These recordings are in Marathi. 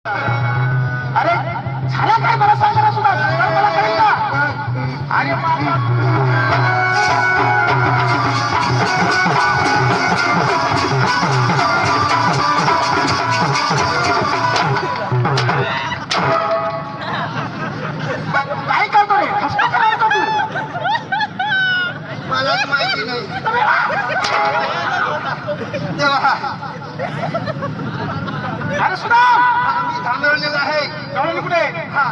अरे झाला काय मला सांगा ना सुद्धा मला कळेल का? अरे काय करतो रे? कसं करायचं तू? मलाच माहिती नाही तेव्हा अरे सुद्धा आम्ही थांबवलेलं आहे. जवळ कुठे? हा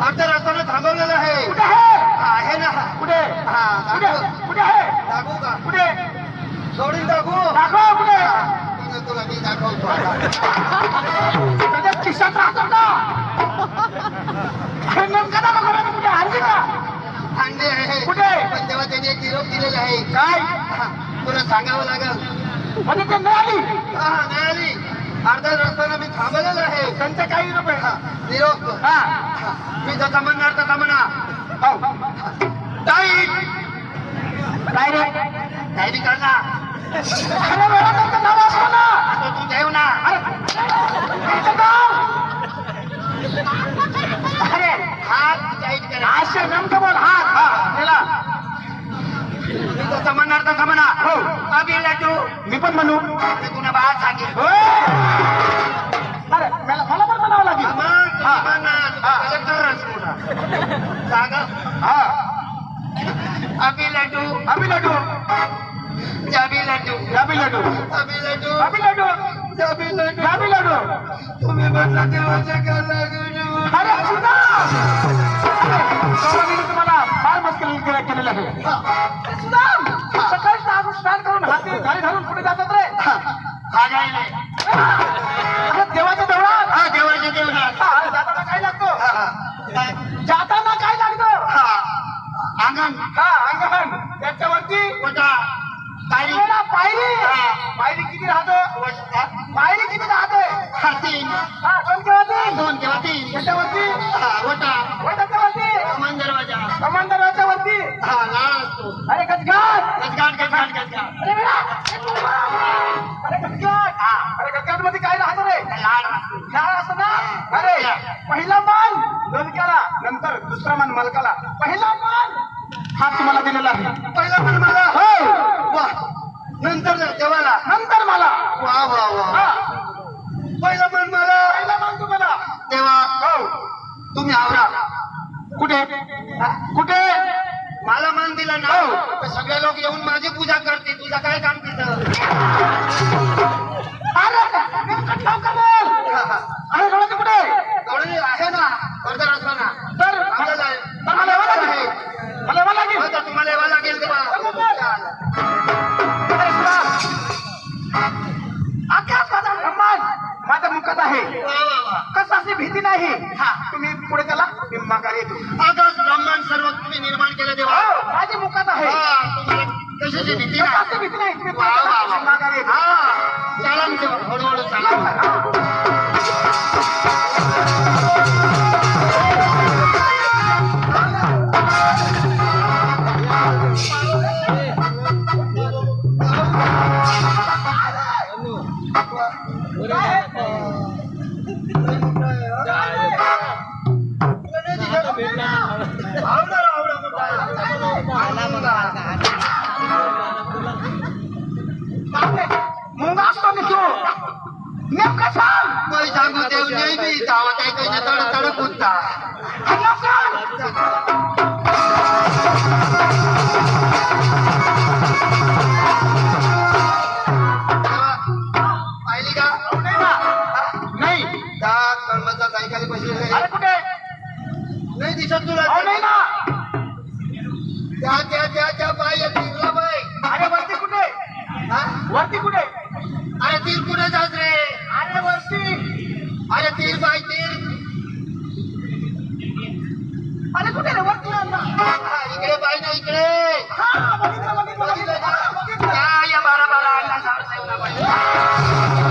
अर्ध्या रस्त्याने थांबवलेलं आहे. कुठे आहे? आहे ना कुठे? हा कुठे दाखवू कुठे आहे? दाखवू का कुठे? सोडून दाखवू दाखव कुठे? तुला मी दाखवतो त्याच्या खिशात राहतो का? अरे नेमका दाखव मला कुठे हरली का? अंडे आहे कुठे? पण तेव्हा त्यांनी एक निरोप दिलेला आहे. काय? हा, तुला सांगावं लागेल. म्हणजे ते नाही आली हा नाही आली. अर्ध्या रस्त्याने मी थांबवलेलं आहे. त्यांचे काही रुपये हा, निरोप हा हा, मी जसा म्हणणार तसा म्हणा. हो ताई काय रे काय बी करणार अरे वेळा त्यांचं नाव असतो ना आता तू देव ना. त्यांचं नाव अरे हात टाईट करा. असे नेमकं बोल हात हा गेला मी जसं म्हणणार तसं म्हणा. हो अबी लड्डू मी पण म्हणू आणि तुला बाहेर सांगेल. होय. अरे मला पण म्हणावं लागेल हा. हा. हा अबी लड्डू अभि लड्डू जाबी लड्डू जाबी लड्डू अबी लड्डू अभि लड्डू जाबी लड्डू जाबी लड्डू तुम्ही म्हणता देवाचे कला अरे सुद्धा गौरवीने तुम्हाला फार मस्करी केलेलं आहे सुद्धा सकाळी स्नान करून हाती गाडी घालून पुढे जातात रे हा गायले अरे देवाच्या देवळात हा देवाचे देवळात हा, जाताना काय लागतो काय? जाताना काय लागतं हा अंगण हा अंगण त्याच्यावरती कोटा पायरी पायरी हा. पायरी किती राहतं पायरी किती राहते हा तीन हा दोन किंवा तीन दोन किंवा तीन त्याच्यावरती हा वटा वरती कमान दरवाजा कमांडराच्या वरती हा लाळ असतो. अरे गजगाट गजगाट गजगाट गजगाट अरे वेळा. अरे गजगाट अरे गजगाट मध्ये काय राहतं रे लाड असतो. लाळ असतो ना अरे पहिला मान लोणक्याला नंतर दुसरा मान मालकाला पहिला मान हा तुम्हाला दिलेला आहे पहिला पण मला हो वा नंतर देवाला नंतर मला वा वा वा हा पहिला पण मला पहिला मान तुम्हाला तेव्हा हो तुम्ही आवरा. कुठे कुठे मला मान दिला ना हो. तर सगळे लोक येऊन माझी पूजा करते. तुझं काय काम तिथं? अरे नेमकं ठाव का बोल अरे गवळणी कुठे गवळणी आहे ना अर्धा रस्ता ना तर आलेला आहे. तर मला यावं लागेल मला यावं लागेल हो, तर तुम्हाला यावं लागेल तेव्हा. अरे सुद्धा आकाश माझा ब्रह्मांड माझ्या मुखात आहे वा वा वा कशाची भीती नाही हा तुम्ही पुढे चला मी माघारी येतो आकाश ब्रह्मांड सर्व तुम्ही निर्माण केलं देवा. हो, माझ्या मुखात आहे हा, तुम्हाला कशाची भीती नाही. कशाची भीती नाही तुम्ही वा पुढे वा चला, वा मी माघारी येतो हा चला ना तेव्हा. हळूहळू चला. मुंगा असतो मी तू नेमकं सांग कोई सांगू देव नाही बी तावा काही काही तड तडक होता. पाहिली का नाही त्या कर्माचा काही काही बसलेला अरे कुठे नाही दिसत तुला. अहो, नाही ना त्या बाई तिला बाई. अरे वरती कुठे हा? वरती कुठे अरे तीर कुठे जात रे? अरे वरती अरे तीर बाई तीर. अरे कुठे रे वरती हा, इकडे बाई ना इकडे. हा बघितलं या बारा बारा अण्णा साहेब ना बाई.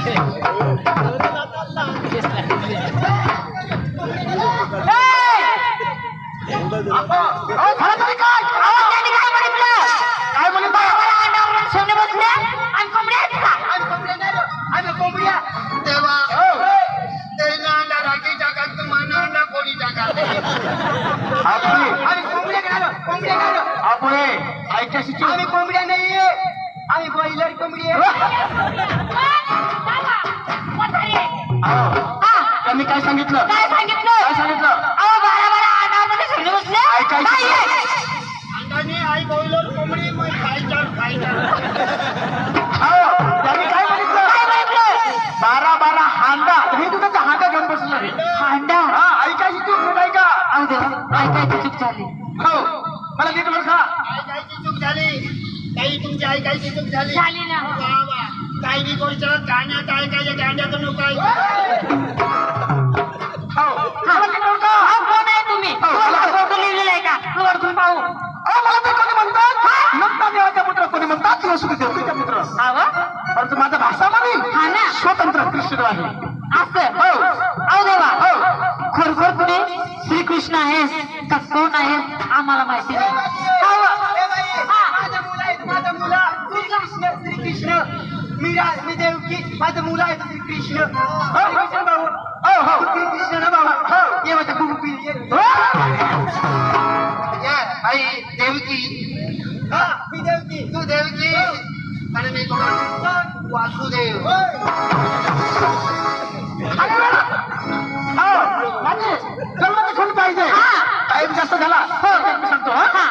Hey. झालं तरी काय अहो त्यांनी काय म्हटलं काय म्हणत बाराबारा अंड्यावर सोने बसले आणि कोंबड्या आहेत का आम्ही कोंबड्या तेव्हा हो. त्यांना अंडा राखी टाका तुम्हाला अंडा कोणी टाका आपली आम्ही कोंबड्या घालो कोंबड्या घालो आपले ऐकायची चूक. आम्ही कोंबड्या नाहीये आम्ही बॉयलर कोंबडी आहे अहो, त्यांनी काय सांगितलं काय सांगितलं काय सांगितलं अहो बाराबारा अंड्यावर सोने बसले ऐकायचं. नाहीये. अंडाने आई बॉयलर कोंबडी मग खायचा हो, त्यांनी काय सांगितलं काय म्हटलं 12 हांडा हे तुझा हांडा घेऊन बसलं हांडा हा ऐकायची तू खूप ऐका अहो देवा ऐकायची चूक झाली हो मला नीट बघा ऐकायची चूक झाली काही तुमची ऐकायची चूक झाली झाली ना वा वा काही बी गोष्ट कानात ऐकायच्या गांड्यातून नको हो मला नीट बघा अहो कोण आहे तुम्ही तुम्हाला फोटो लिहिलेला आहे का वरतून पाहू अहो मला ते कोणी म्हणतात नंतर देवाचा पुत्र कोणी म्हणतात तुला सुद्धा देवतेचा पुत्र अहो परंतु माझा भाषा हा ना. स्वतंत्र कृष्ण आहे असं हो अहो देवा हो खरोखर तुम्ही श्रीकृष्ण आहेस का कोण आहेस आम्हाला माहिती नाही ए बाई, माझं मुलं आहे माझं मुला श्रीकृष्ण श्रीकृष्ण मी देवकी माझं मुलं आहे श्रीकृष्ण श्रीकृष्ण भाऊ हो हो श्रीकृष्ण ना बाबा हो. ये माझं गुरु पिल्ले आई देवकी हा मी देवकी तू देवकी आणि मी कोण वासुदेव माझे जन्म कोण पाहिजे टाईम जास्त झाला हो मी सांगतो हा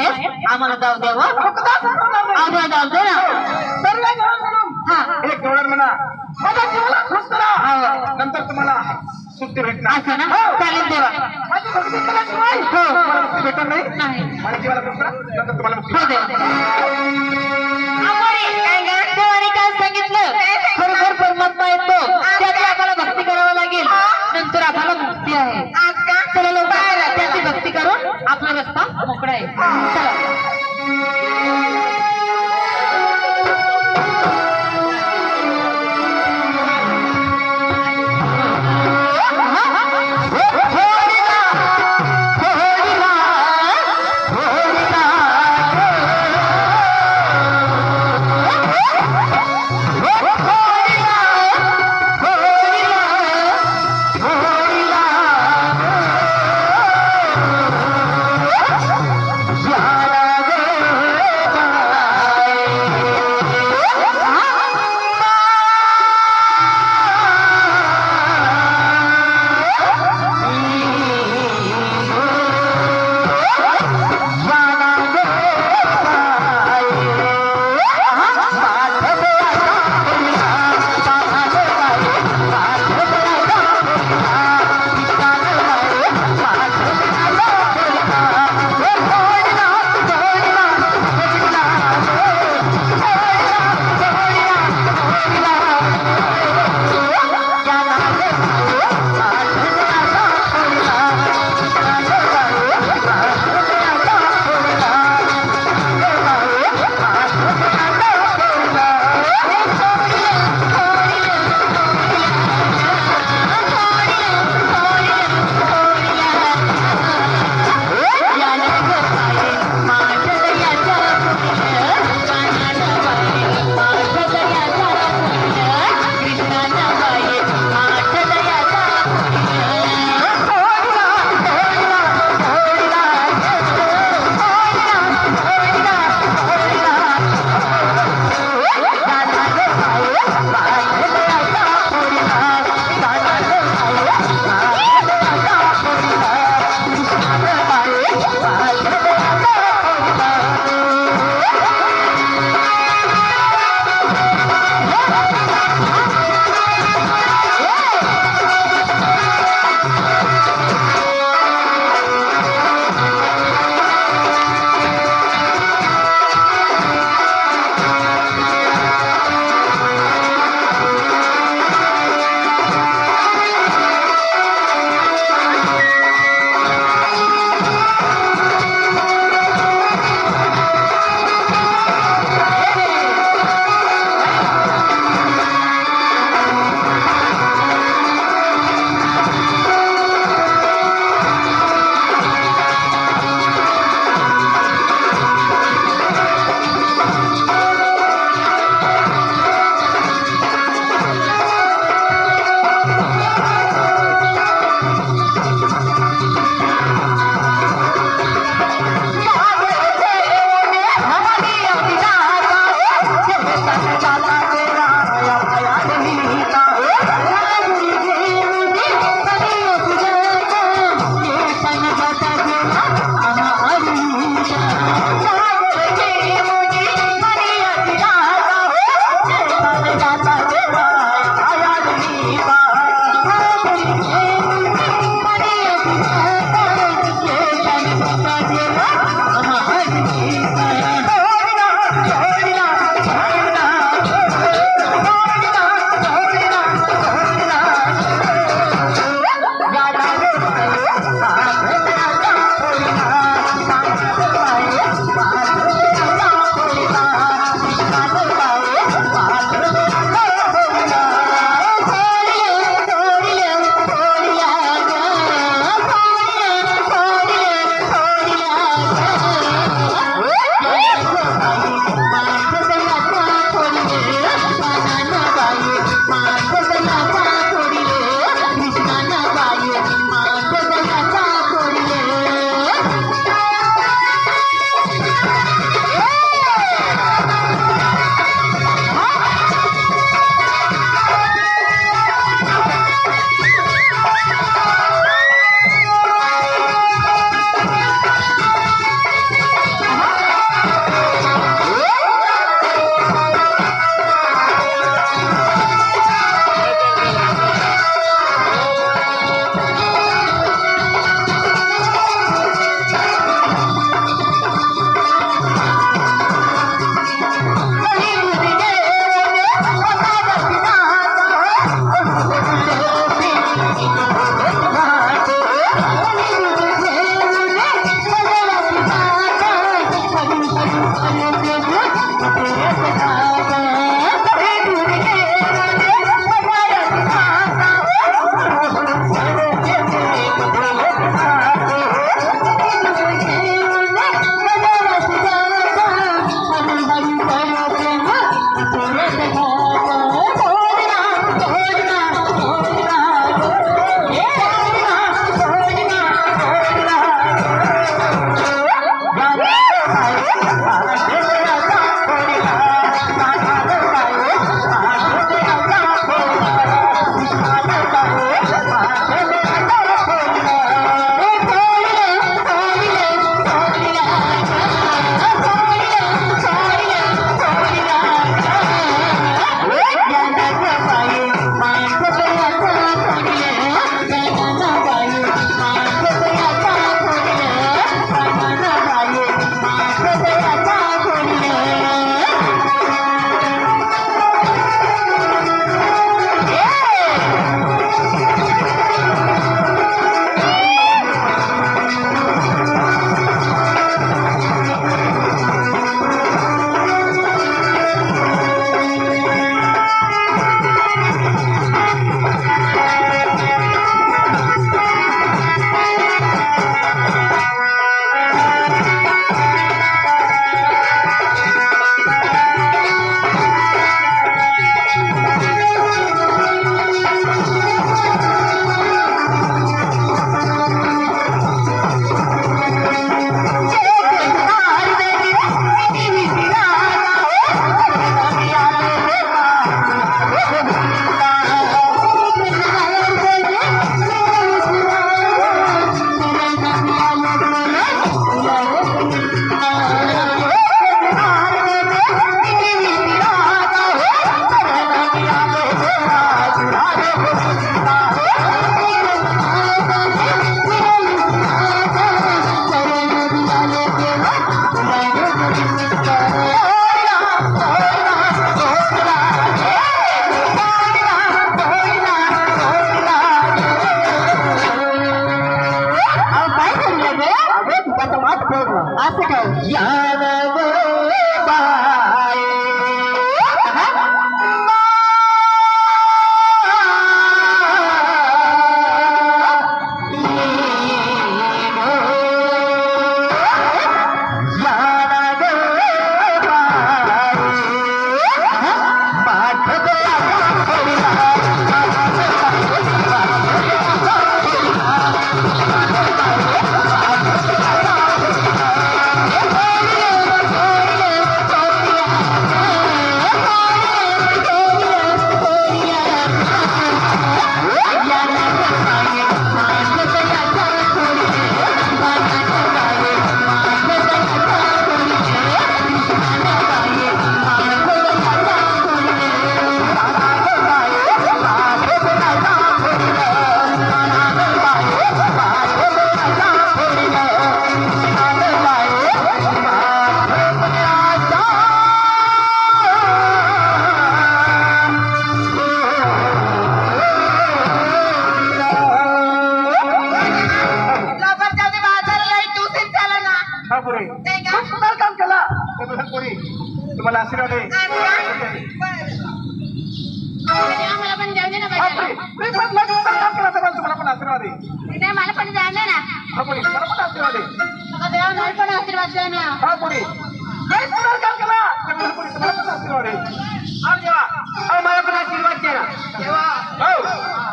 आहे आम्हाला जाऊ द्यावं फुकटात होणार नाही. आम्हाला जाऊ दे ना सर्व मिळून मिळून हा एक डॉलर म्हणा माझ्या जीवाला खुश करा हो. नंतर तुम्हाला सुट्टी भेटणार असं ना हो. चालेल देवा माझी भक्ती केल्याशिवाय हो. तुम्हाला मुक्ती भेटणार नाही नाही माझ्या जीवाला खुश करा नंतर तुम्हाला मुक्ती हो देवा देवाने काय सांगितलं खरोखर परमात्मा येतो त्याची आम्हाला भक्ती करावं लागेल नंतर आम्हाला मुक्ती आहे चला लवकर त्याची भक्ती करून आपला रस्ता मोकळा आहे चला असं काय काम केला तुम्हाला आशीर्वाद आहे आम्हाला पण जाऊ दे ना मी पण काम केला तर तुम्हाला पण आशीर्वाद आहे मला पण जाऊ दे ना हा पुढे मला पण आशीर्वाद आहे देवा मला पण आशीर्वाद द्या ना हा पुढे काम केला तर पुढे तुम्हाला पण आशीर्वाद आहे हा देवा मला पण आशीर्वाद द्या तेव्हा हो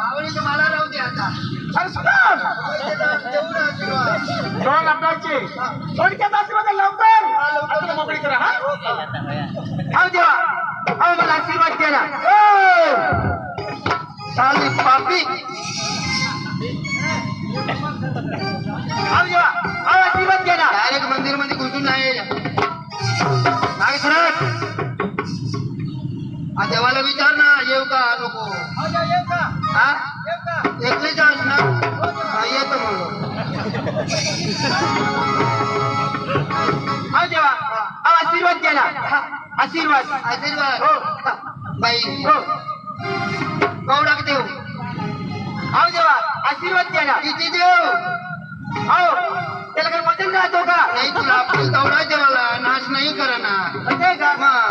आवडीचं मला राहू दे आता अरे सुद्धा तेवढं आशीर्वाद दोन आपल्याचे थोडक्यात आशीर्वाद लवकर आता मोकळी करा हा हा देवा हा मला आशीर्वाद द्या ना साली पापी हा देवा हा आशीर्वाद द्या ना डायरेक्ट मंदिर मध्ये घुसून नाही मागे सरळ हा देवाला विचार ना येऊ का नको हा एकले जास ना हा येतो म्हणून हा देवा हा आशीर्वाद द्या ना आशीर्वाद आशीर्वाद हो बाई हो गौडा देऊ हा देवा आशीर्वाद द्या ना किती देऊ हो त्याला काही वजन राहतो का नाही तुला आपली गौडा देवाला नाश नाही करा ना असं आहे का मग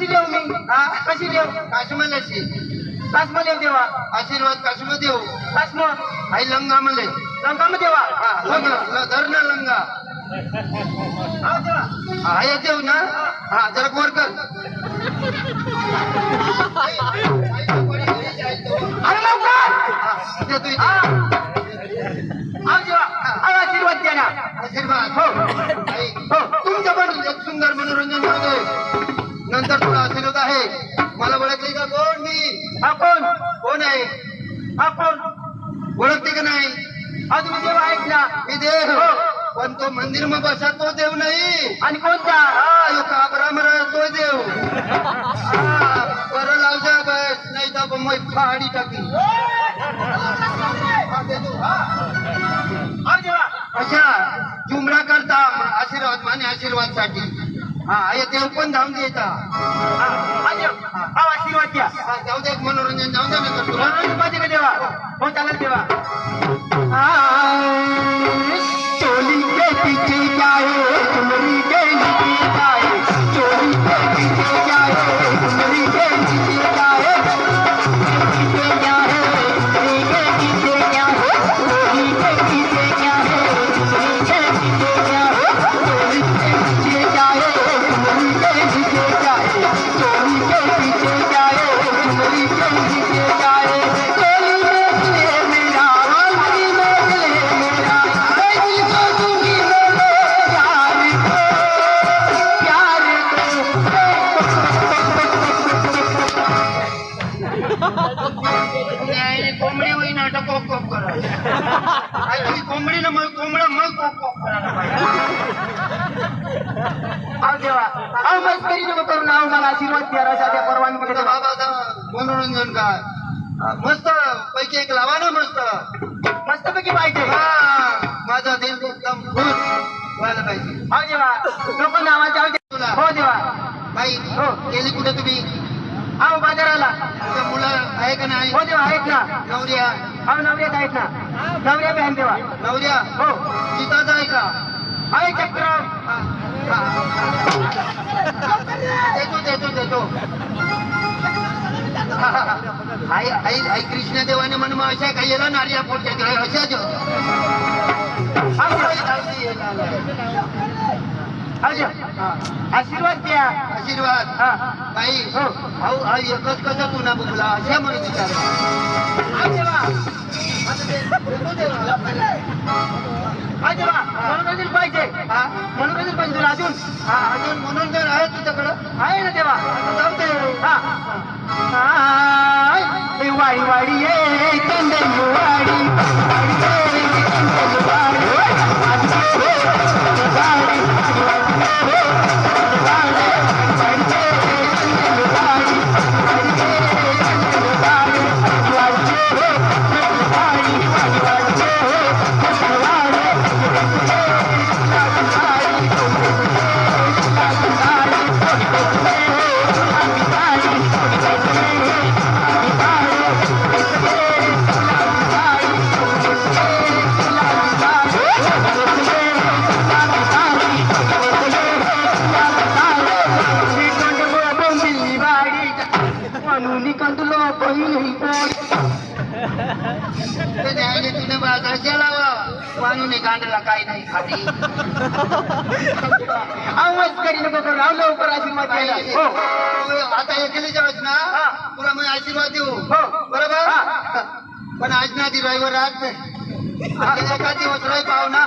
कशी देऊ मी हा? कशी देऊ काश्मीरची काश्मा देव देवा आशीर्वाद काश्मीर देऊ काश्मा आई लंगा मले लंकाम देवा धर ना लंगा हा देवा हा येते देऊ ना हा जरा वर कर अरे लवकर हा, देतो इथे. हा देवा आशीर्वाद द्या ना आशीर्वाद हो आई हो तुमचं पण एक सुंदर मनोरंजन होते नंतर तुला आशीर्वाद आहे मला ओळखली का कोण मी हा कोण आहे हा कोण ओळखते का नाही हा तुम्ही देव आहेत ना मी देव पण तो मंदिर मग बसा तो देव नाही आणि कोणता हा यो काबरा मरा तो देव हा बरं लावजा बस नाही तर मग पहाडी टाकी हा, देतो. हा देवा अशा जुमरा करता आशीर्वाद माने आशीर्वाद साठी हा हे देव पण धावून देता हा देव हा आशीर्वाद द्या हा, जाऊ दे एक मनोरंजन जाऊ दे ना तुला म्हणून पाहिजे का देवा हो चालेल देवा चोली के पीछे जाए चुनरी के नीचे जाए चोली के पीछे जाए चुनरी के नीचे जाए पीछे क्या है चुनरी के पीछे क्या है चोली के पीछे क्या है चुनरी के पीछे क्या है चोली के पीछे जाए चुनरी के नीचे जाए चोली के पीछे जाए चुनरी के नीचे जाए चोली में दिले मेरा चोली में दिले मेरा मैं दिल को दूंगी मेरे प्यार कोंबडी होई नाटक कोक कोक करा आई कोंबडी ना मग कोंबडा मग कोक कोक करायला पाहिजे हा देवा हा मस्करी नको करू ना मला आशीर्वाद द्या राजा परवानगी तुझा देवा बाबाचा मनोरंजन काय मस्त पैकी एक लावा ना मस्त मस्तपैकी पाहिजे हा माझा दिल एकदम खुश व्हायला पाहिजे हा देवा नको नावाच्या तुला हो देवा बाई हो. गेली कुठे तुम्ही हा बाजाराला तुझ्या मुलं आहे का नाही हो देवा आहेत ना नवऱ्या हा नवऱ्यात आहेत ना नवऱ्या बॅन देवा नवऱ्या हो सीताचा आहे का आहे चक्र हा, देतो देतो देतो आई आई आई कृष्ण देवाने म्हण मग अशा काही याला नार्या पोटच्या अशाच आशीर्वाद द्या आशीर्वाद हा बाई हो भाऊ हा एकच कसा तू ना बघला अशा म्हणून विचार हा देवा हा देवा मनोरंजन पाहिजे हा मनोरंजन पाहिजे तुला अजून हा अजून म्हणून जर आहे तुझ्याकडं आहे ना देवा जाऊ दे हा हाय, वाडी वाडी ये चंदन वाडी वाडी ये चंदन वाडी वाडी ये चंदन वाडी वाडी ये चंदन वाडी वाडी ये चंदन वाडी वाडी ये चंदन वाडी वाडी ये चंदन वाडी वाडी वाडी ये चंदन वाडी कंदलो पहिली ते न्यायाने तुने कशाला वाणून कांडला काही नाही खाली आवाज करी नको करू राव लवकर आशीर्वाद द्यायला हो आता एकले जाऊच ना तुला मी आशीर्वाद देऊ हो बरोबर हा. पण आज ना ती रविवार राहत नाही एका दिवस रवी पाव ना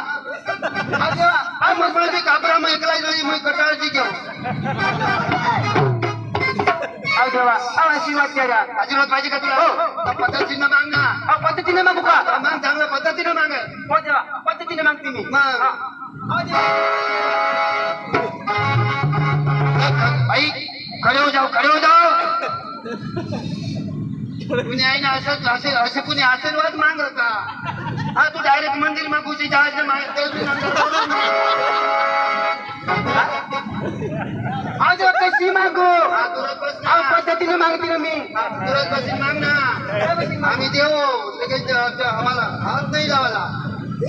हा देवा हा मग मी कापरा मग ऐकला मी कटाळची घेऊ हा देवा हा आशीर्वाद द्या आशीर्वाद पाहिजे का तुला हो. पद्धतीनं माग ना हा पद्धतीने मागू का मग चांगल्या पद्धतीनं माग हो देवा पद्धतीने मागते मी मग. हा. हो देवा भाई खडे हो जाओ कुणी आहे ना असं असे कुणी आशीर्वाद माग का हा तू डायरेक्ट मंदिर मग घुसी जायचं हा देवा कशी मागू हा पद्धतीने मागते ना मी माग ना आम्ही देऊ लगेच आम्हाला हात नाही लावायला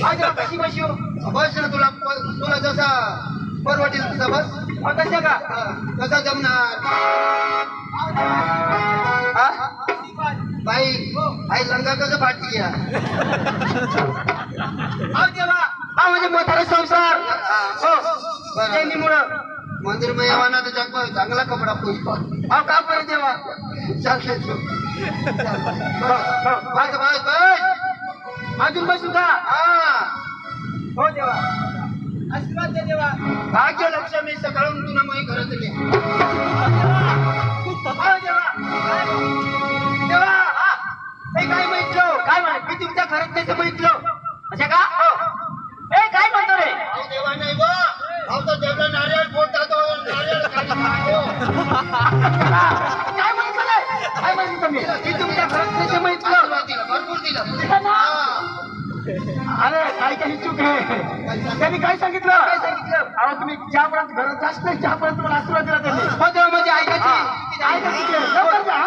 हा देवा कशी बसू बस ना तुला जसा परवडेल तसा बस हो तशा का कसा जमणार हा? बाई आई लंगा कसं फाटली या अहो देवा हा म्हणजे म्हातारा संसार हो त्यांनीमुळं मंदिर येवाना तर जग चांगला कपडा पुष्पा अहो का बरं देवा चालते तू हो, हो. बस बस बस अजून बसू का हा हो देवा आशीर्वाद दे देवा भाग्य लक्ष्मी सकाळून तुला माही घरात आली हो देवा देवा हा हे काय म्हटलं काय म्हणे मी तुमच्या घरात त्याचं म्हटलं अच्छा का हो ए काय म्हणतो रे अहो देवा नाही गो अहो तो देवला नारळ फोडतात नारळ काय म्हणतो रे काय म्हणतो मी मी तुमच्या घरात त्याचं म्हटलं दिलं भरपूर दिलं दिलं ना? हा. अरे काही काही चूक आहे त्यांनी काय सांगितलं अहो तुम्ही ज्यापर्यंत घरात जास्त नाही त्यापर्यंत तुम्हाला आशीर्वाद दिला त्यांनी हो देवा माझी ऐकायची ऐकायची लवकर जा